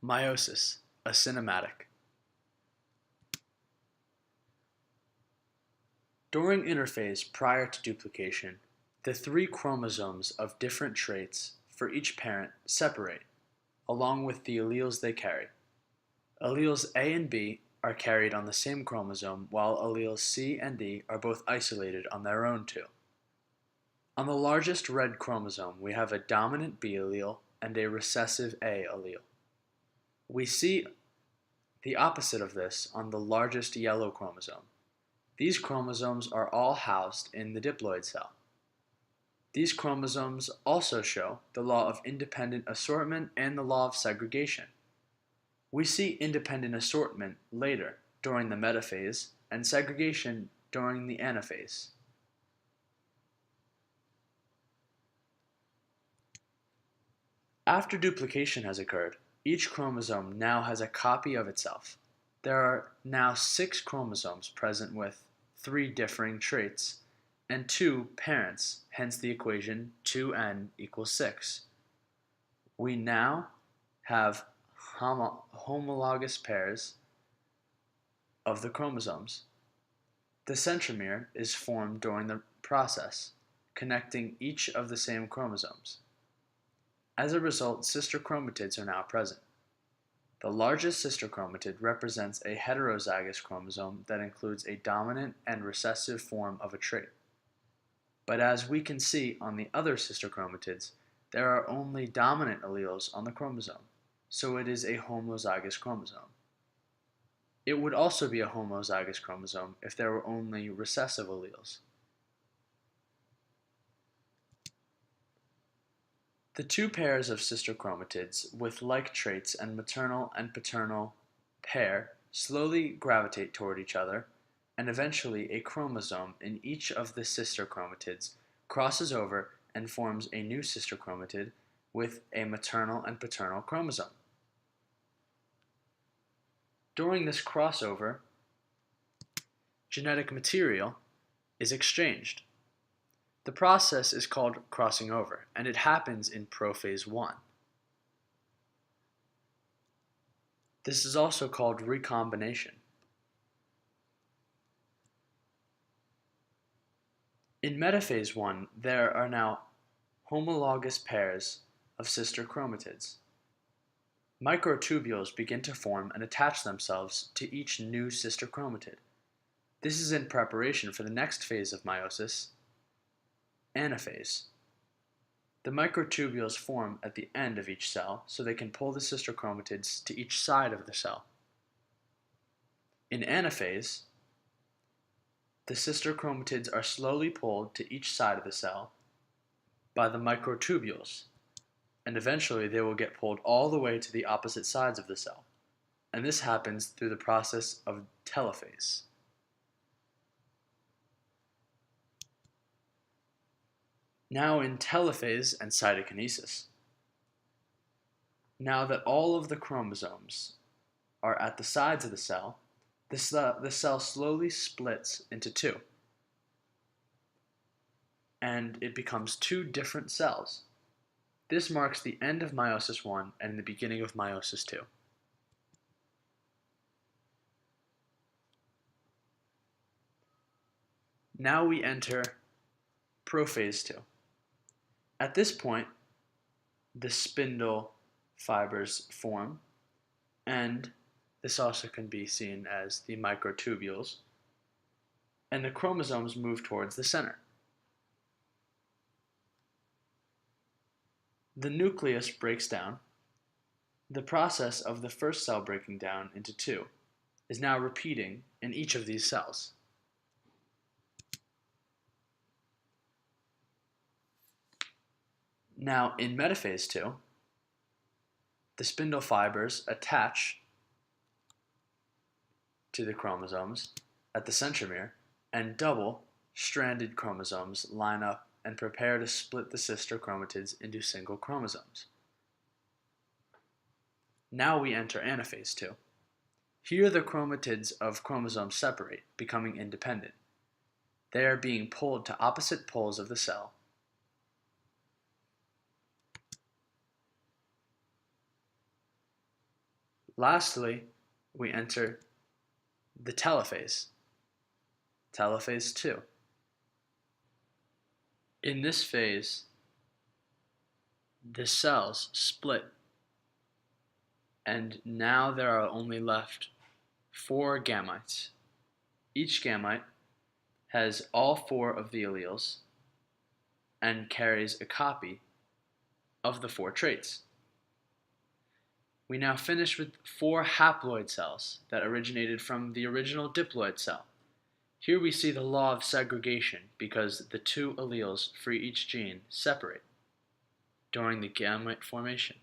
Meiosis, a cinematic. During interphase prior to duplication, the three chromosomes of different traits for each parent separate, along with the alleles they carry. Alleles A and B are carried on the same chromosome, while alleles C and D are both isolated on their own two. On the largest red chromosome, we have a dominant B allele and a recessive A allele. We see the opposite of this on the largest yellow chromosome. These chromosomes are all housed in the diploid cell. These chromosomes also show the law of independent assortment and the law of segregation. We see independent assortment later during the metaphase and segregation during the anaphase. After duplication has occurred, each chromosome now has a copy of itself. There are now 6 chromosomes present with 3 differing traits and 2 parents, hence the equation 2n equals 6. We now have homologous pairs of the chromosomes. The centromere is formed during the process, connecting each of the same chromosomes. As a result, sister chromatids are now present. The largest sister chromatid represents a heterozygous chromosome that includes a dominant and recessive form of a trait. But as we can see on the other sister chromatids, there are only dominant alleles on the chromosome, so it is a homozygous chromosome. It would also be a homozygous chromosome if there were only recessive alleles. The 2 pairs of sister chromatids with like traits and maternal and paternal pair slowly gravitate toward each other, and eventually a chromosome in each of the sister chromatids crosses over and forms a new sister chromatid with a maternal and paternal chromosome. During this crossover, genetic material is exchanged. The process is called crossing over, and it happens in prophase 1. This is also called recombination. In metaphase 1, there are now homologous pairs of sister chromatids. Microtubules begin to form and attach themselves to each new sister chromatid. This is in preparation for the next phase of meiosis, anaphase. The microtubules form at the end of each cell so they can pull the sister chromatids to each side of the cell. In anaphase, the sister chromatids are slowly pulled to each side of the cell by the microtubules, and eventually they will get pulled all the way to the opposite sides of the cell, and this happens through the process of telophase. Now in telophase and cytokinesis. Now that all of the chromosomes are at the sides of the cell, the cell slowly splits into 2, and it becomes 2 different cells. This marks the end of meiosis 1 and the beginning of meiosis 2. Now we enter prophase 2. At this point, the spindle fibers form, and this also can be seen as the microtubules, and the chromosomes move towards the center. The nucleus breaks down. The process of the first cell breaking down into 2 is now repeating in each of these cells. Now, in metaphase 2, the spindle fibers attach to the chromosomes at the centromere, and double-stranded chromosomes line up and prepare to split the sister chromatids into single chromosomes. Now we enter anaphase 2. Here the chromatids of chromosomes separate, becoming independent. They are being pulled to opposite poles of the cell. Lastly, we enter the telophase, telophase 2. In this phase, the cells split, and now there are only left 4 gametes. Each gamete has all 4 of the alleles and carries a copy of the 4 traits. We now finish with 4 haploid cells that originated from the original diploid cell. Here we see the law of segregation because the 2 alleles for each gene separate during the gamete formation.